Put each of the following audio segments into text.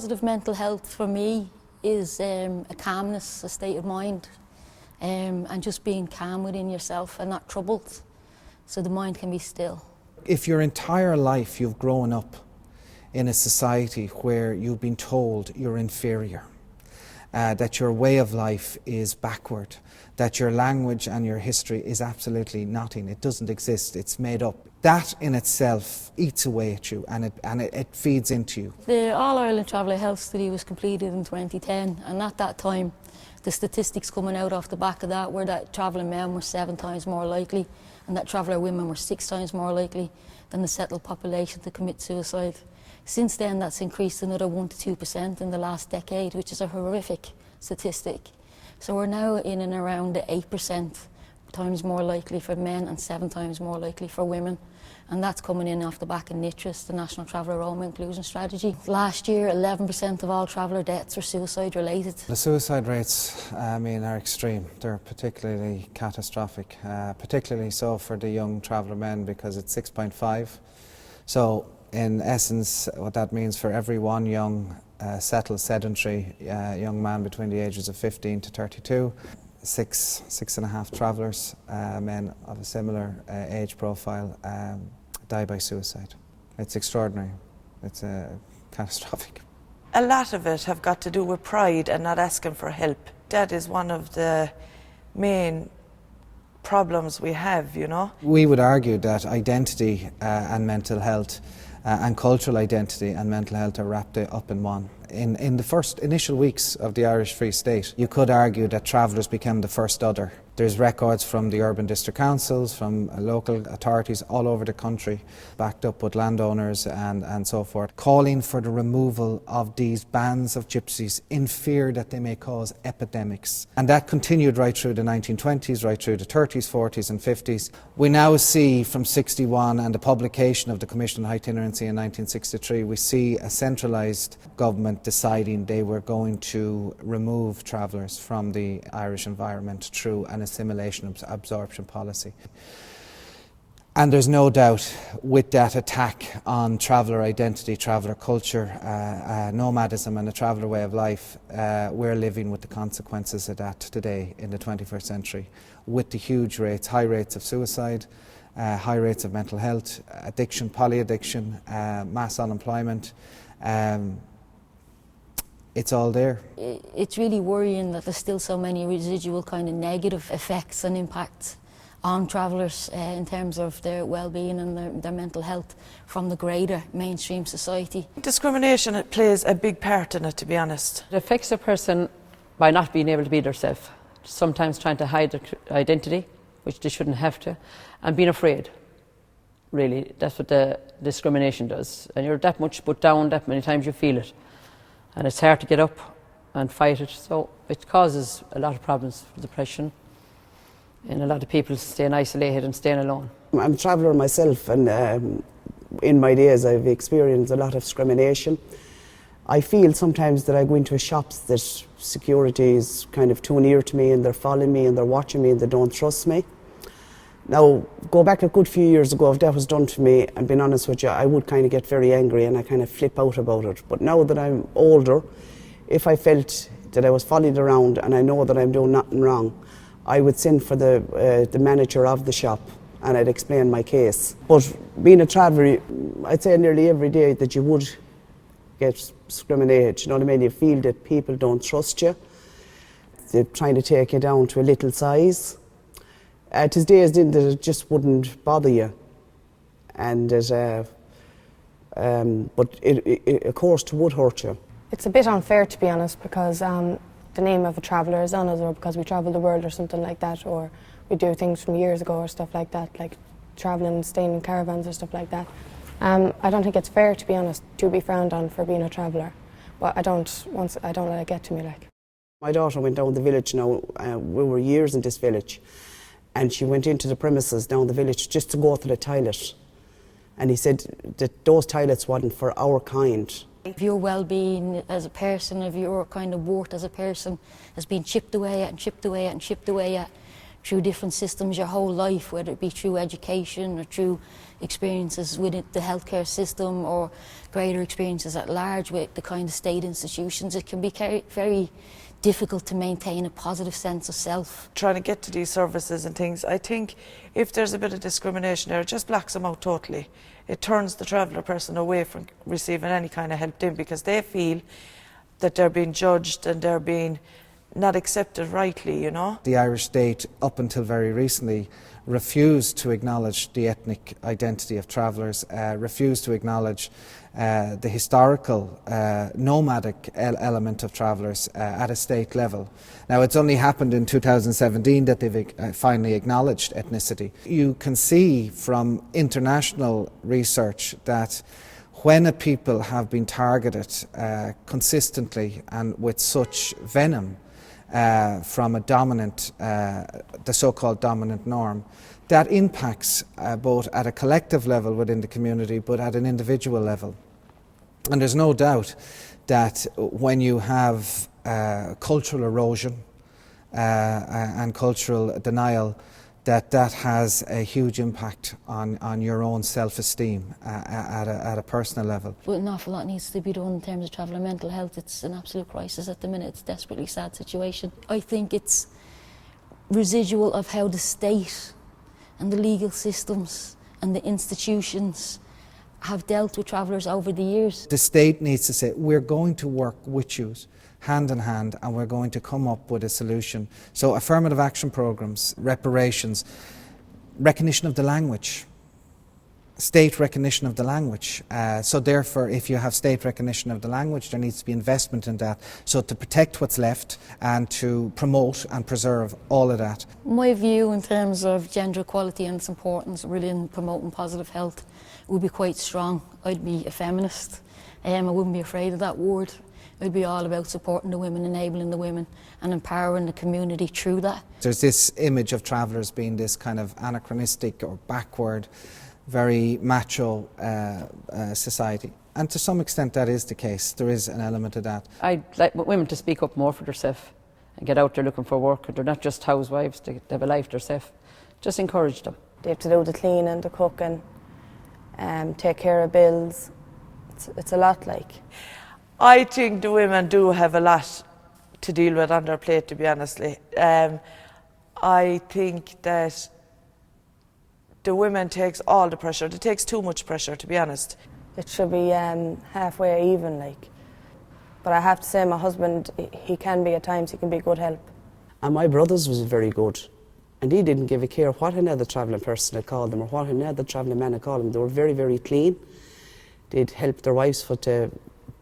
positive mental health for me is a calmness, a state of mind, and just being calm within yourself and not troubled, so the mind can be still. If your entire life you've grown up in a society where you've been told you're inferior, that your way of life is backward, that your language and your history is absolutely nothing, it doesn't exist, it's made up. That in itself eats away at you and it feeds into you. The All-Ireland Traveller Health Study was completed in 2010, and at that time the statistics coming out off the back of that were that travelling men were 7 times more likely and that traveller women were 6 times more likely than the settled population to commit suicide. Since then, that's increased another 1 to 2% in the last decade, which is a horrific statistic. So we're now in and around the 8% times more likely for men and 7 times more likely for women. And that's coming in off the back of NITRIS, the National Travellers and Roma Inclusion Strategy. Last year, 11% of all traveller deaths were suicide related. The suicide rates, are extreme. They're particularly catastrophic, particularly so for the young traveller men, because it's 6.5. So in essence, what that means for every one young, settled, sedentary young man between the ages of 15 to 32, 6.5 travellers, men of a similar age profile, die by suicide. It's extraordinary. It's catastrophic. A lot of it have got to do with pride and not asking for help. That is one of the main problems we have, you know. We would argue that identity and mental health and cultural identity and mental health are wrapped up in one. In the first initial weeks of the Irish Free State, you could argue that travellers became the first other. There's records from the urban district councils, from local authorities all over the country, backed up with landowners and so forth, calling for the removal of these bands of gypsies in fear that they may cause epidemics. And that continued right through the 1920s, right through the 30s, 40s and 50s. We now see from 61 and the publication of the Commission on Itinerancy in 1963, we see a centralised government deciding they were going to remove travellers from the Irish environment through an assimilation absorption policy. And there's no doubt with that attack on traveller identity, traveller culture, nomadism and the traveller way of life, we're living with the consequences of that today in the 21st century, with the huge rates, high rates of suicide, high rates of mental health, addiction, poly-addiction, mass unemployment. It's all there. It's really worrying that there's still so many residual kind of negative effects and impacts on travellers in terms of their well-being and their mental health from the greater mainstream society. Discrimination, it plays a big part in it, to be honest. It affects a person by not being able to be themselves, sometimes trying to hide their identity, which they shouldn't have to, and being afraid. Really, that's what the discrimination does. And you're that much put down, that many times you feel it. And it's hard to get up and fight it, so it causes a lot of problems for depression and a lot of people staying isolated and staying alone. I'm a traveller myself, and in my days I've experienced a lot of discrimination. I feel sometimes that I go into shops that security is kind of too near to me and they're following me and they're watching me and they don't trust me. Now, go back a good few years ago, if that was done to me, and being honest with you, I would kind of get very angry and I kind of flip out about it. But now that I'm older, if I felt that I was followed around and I know that I'm doing nothing wrong, I would send for the manager of the shop and I'd explain my case. But being a traveller, I'd say nearly every day that you would get discriminated, you know what I mean? You feel that people don't trust you, they're trying to take you down to a little size. To days then that it just wouldn't bother you, and but it of course it would hurt you. It's a bit unfair, to be honest, because the name of a traveller is on us, or because we travel the world or something like that, or we do things from years ago or stuff like that, like travelling, staying in caravans or stuff like that. I don't think it's fair, to be honest, to be frowned on for being a traveller, but I don't let it get to me. Like, my daughter went down the village now. We were years in this village. And she went into the premises down the village just to go to the toilet. And he said that those toilets wasn't for our kind. If your well-being as a person, if your kind of worth as a person has been chipped away at and chipped away at and chipped away at, through different systems your whole life, whether it be through education or through experiences within the healthcare system or greater experiences at large with the kind of state institutions, it can be very difficult to maintain a positive sense of self. Trying to get to these services and things, I think if there's a bit of discrimination there, it just blacks them out totally. It turns the traveller person away from receiving any kind of help then, because they feel that they're being judged and they're being not accepted rightly, you know. The Irish state, up until very recently, refused to acknowledge the ethnic identity of travellers, refused to acknowledge the historical nomadic element of travellers at a state level. Now, it's only happened in 2017 that they've finally acknowledged ethnicity. You can see from international research that when a people have been targeted consistently and with such venom from a dominant, the so-called dominant norm, that impacts both at a collective level within the community but at an individual level. And there's no doubt that when you have cultural erosion and cultural denial, that has a huge impact on your own self-esteem at a personal level. But an awful lot needs to be done in terms of traveller mental health. It's an absolute crisis at the minute. It's a desperately sad situation. I think it's residual of how the state and the legal systems and the institutions have dealt with travellers over the years. The state needs to say, we're going to work with you hand in hand and we're going to come up with a solution. So affirmative action programs, reparations, recognition of the language, state recognition of the language. So therefore, if you have state recognition of the language, there needs to be investment in that. So to protect what's left and to promote and preserve all of that. My view in terms of gender equality and its importance really in promoting positive health would be quite strong. I'd be a feminist. I wouldn't be afraid of that word. It'd be all about supporting the women, enabling the women and empowering the community through that. There's this image of travellers being this kind of anachronistic or backward, very macho society. And to some extent that is the case. There is an element of that. I'd like women to speak up more for themselves and get out there looking for work. They're not just housewives, they have a life themselves. Just encourage them. They have to do the cleaning, the cooking, take care of bills. It's a lot like. I think the women do have a lot to deal with on their plate, to be honestly. I think that the women takes all the pressure. It takes too much pressure, to be honest. It should be halfway even, like. But I have to say, my husband, he can be at times, he can be good help. And my brother's was very good. And he didn't give a care what another travelling person had called them or what another travelling man had called them. They were very, very clean. They'd help their wives to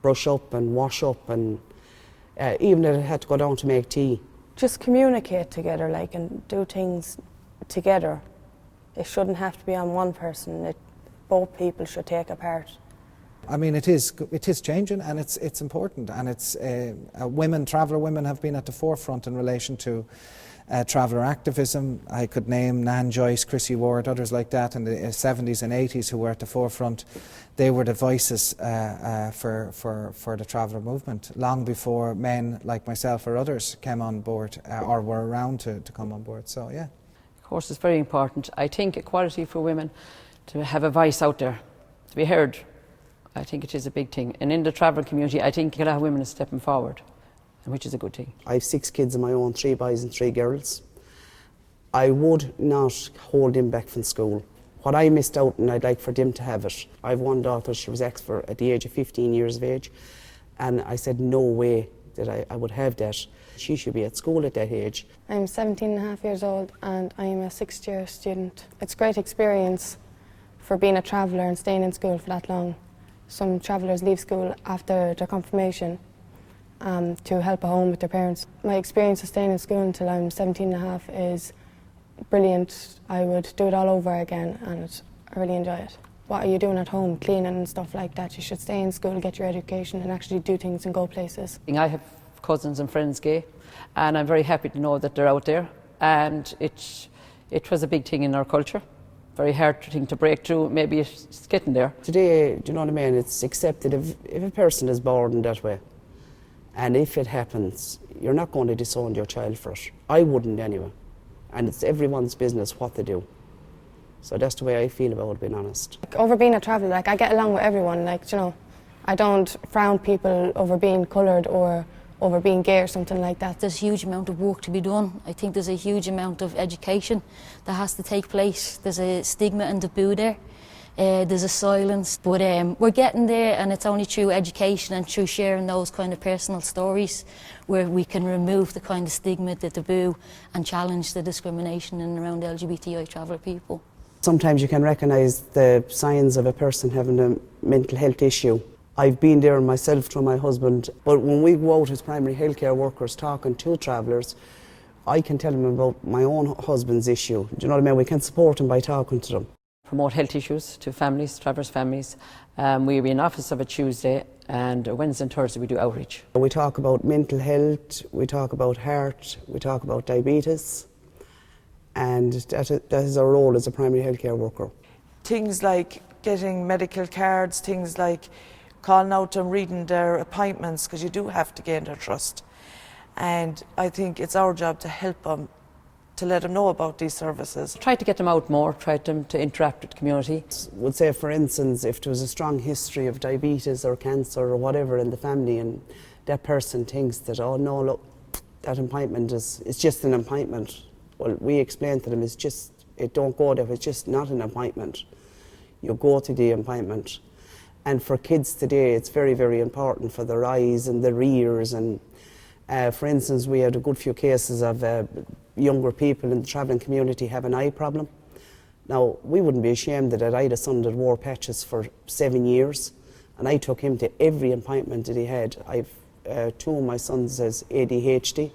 brush up and wash up, and even if they had to go down to make tea. Just communicate together, like, and do things together. It shouldn't have to be on one person. Both people should take a part. I mean, it is changing, and it's important, and it's traveller women have been at the forefront in relation to traveller activism. I could name Nan Joyce, Chrissy Ward, others like that in the 70s and 80s who were at the forefront. They were the voices for the traveller movement long before men like myself or others came on board or were around to come on board. So yeah. Of course, it's very important. I think equality for women to have a voice out there, to be heard. I think it is a big thing. And in the travel community, I think a lot of women are stepping forward, which is a good thing. I have 6 kids of my own, 3 boys and 3 girls. I would not hold them back from school. What I missed out, and I'd like for them to have it. I have one daughter, she was Exeter at the age of 15 years of age, and I said no way that I would have that. She should be at school at that age. I'm 17 and a half years old and I'm a 6th year student. It's a great experience for being a traveller and staying in school for that long. Some travellers leave school after their confirmation to help at home with their parents. My experience of staying in school until I'm 17 and a half is brilliant. I would do it all over again and I really enjoy it. What are you doing at home, cleaning and stuff like that? You should stay in school, get your education and actually do things and go places. I have cousins and friends gay, and I'm very happy to know that they're out there, and it was a big thing in our culture. Very hard thing to break through, maybe it's getting there. Today, do you know what I mean, it's accepted if a person is born in that way, and if it happens, you're not going to disown your child for it. I wouldn't anyway. and it's everyone's business what they do. So that's the way I feel about it, being honest. Over being a traveller, like I get along with everyone, like, you know, I don't frown people over being coloured or over being gay or something like that. There's a huge amount of work to be done. I think there's a huge amount of education that has to take place. There's a stigma and taboo there. There's a silence, but we're getting there, and it's only through education and through sharing those kind of personal stories where we can remove the kind of stigma, the taboo, and challenge the discrimination in and around LGBTI traveller people. Sometimes you can recognise the signs of a person having a mental health issue. I've been there myself through my husband, but when we go out as primary healthcare workers talking to travellers, I can tell them about my own husband's issue. Do you know what I mean? We can support them by talking to them. Promote health issues to families, travellers' families. We'll be in office of a Tuesday, and Wednesday and Thursday we do outreach. We talk about mental health, we talk about heart, we talk about diabetes, and that is our role as a primary healthcare worker. Things like getting medical cards, things like calling out and reading their appointments, because you do have to gain their trust. And I think it's our job to help them, to let them know about these services. Try to get them out more, try them to interact with the community. I would say, for instance, if there was a strong history of diabetes or cancer or whatever in the family, and that person thinks that, oh no, look, that appointment it's just an appointment. Well, we explain to them, it don't go there, it's just not an appointment. You go to the appointment. And for kids today, it's very, very important for their eyes and their ears. And for instance, we had a good few cases of younger people in the travelling community have an eye problem. Now, we wouldn't be ashamed that I had a son that wore patches for 7 years, and I took him to every appointment that he had. I've two of my sons has ADHD,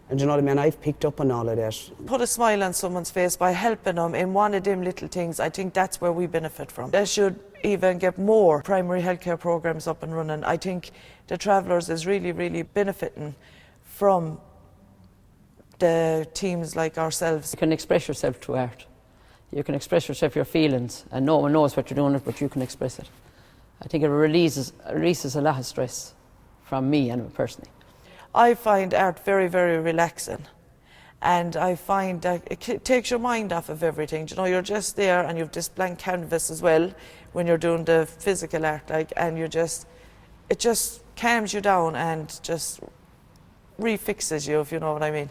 and you know what I mean, I've picked up on all of that. Put a smile on someone's face by helping them in one of them little things. I think that's where we benefit from. They should even get more primary healthcare programs up and running. I think the Travellers is really, really benefiting from the teams like ourselves. You can express yourself through art. You can express yourself, your feelings, and no one knows what you're doing, but you can express it. I think it releases a lot of stress from me and personally. I find art very, very relaxing, and I find that it takes your mind off of everything. You know, you're just there and you've this blank canvas as well when you're doing the physical art, and it just calms you down and just refixes you, if you know what I mean.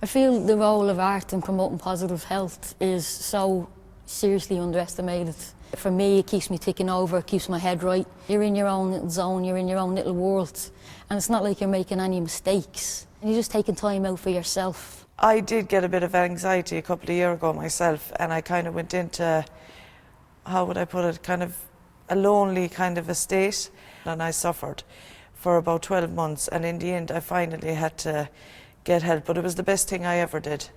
I feel the role of art in promoting positive health is so seriously underestimated. For me, it keeps me ticking over, it keeps my head right. You're in your own little zone, you're in your own little world, and it's not like you're making any mistakes. You're just taking time out for yourself. I did get a bit of anxiety a couple of years ago myself, and I kind of went into, how would I put it, kind of a lonely kind of a state, and I suffered for about 12 months, and in the end I finally had to get help, but it was the best thing I ever did.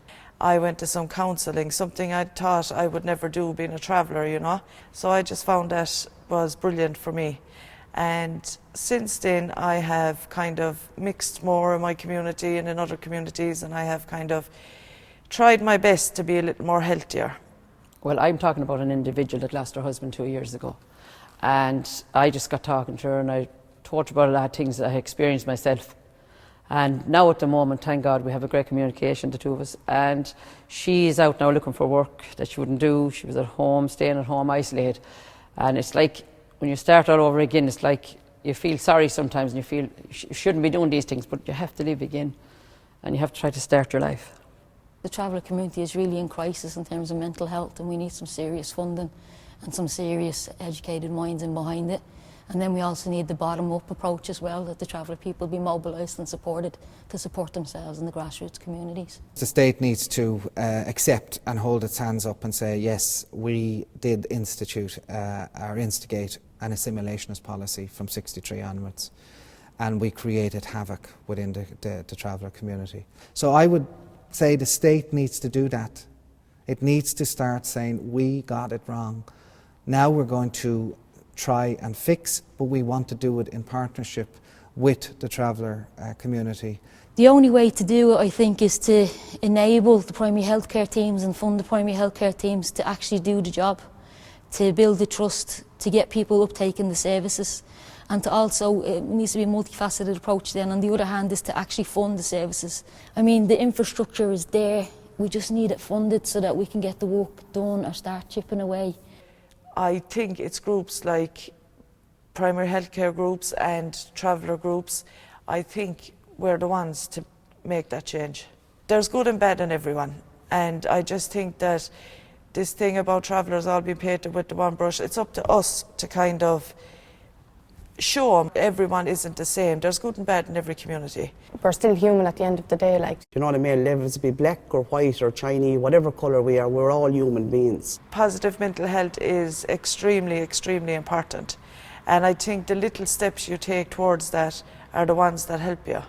I went to some counselling, something I thought I would never do being a traveller, you know. So I just found that was brilliant for me. And since then I have kind of mixed more in my community and in other communities, and I have kind of tried my best to be a little more healthier. Well, I'm talking about an individual that lost her husband 2 years ago. And I just got talking to her, and I told her about a lot of things that I experienced myself. And now at the moment, thank God, we have a great communication, the two of us. And she's out now looking for work that she wouldn't do. She was at home, staying at home, isolated. And it's like, when you start all over again, it's like you feel sorry sometimes, and you feel you shouldn't be doing these things, but you have to live again. And you have to try to start your life. The traveller community is really in crisis in terms of mental health, and we need some serious funding and some serious educated minds in behind it. And then we also need the bottom-up approach as well, that the traveller people be mobilised and supported to support themselves in the grassroots communities. The state needs to accept and hold its hands up and say, yes, we did instigate an assimilationist policy from '63 onwards, and we created havoc within the traveller community. So I would say the state needs to do that. It needs to start saying, we got it wrong. Now we're going to try and fix, but we want to do it in partnership with the traveller community. The only way to do it, I think, is to enable the primary healthcare teams and fund the primary healthcare teams to actually do the job, to build the trust, to get people uptaking the services, and to also, it needs to be a multifaceted approach then. On the other hand, is to actually fund the services. I mean, the infrastructure is there. We just need it funded so that we can get the work done or start chipping away. I think it's groups like primary healthcare groups and traveller groups. I think we're the ones to make that change. There's good and bad in everyone, and I just think that this thing about travellers all being painted with the one brush, it's up to us to kind of show them everyone isn't the same. There's good and bad in every community. We're still human at the end of the day, like. You know what I mean? Levels be black or white or Chinese, whatever colour we are, we're all human beings. Positive mental health is extremely, extremely important. And I think the little steps you take towards that are the ones that help you.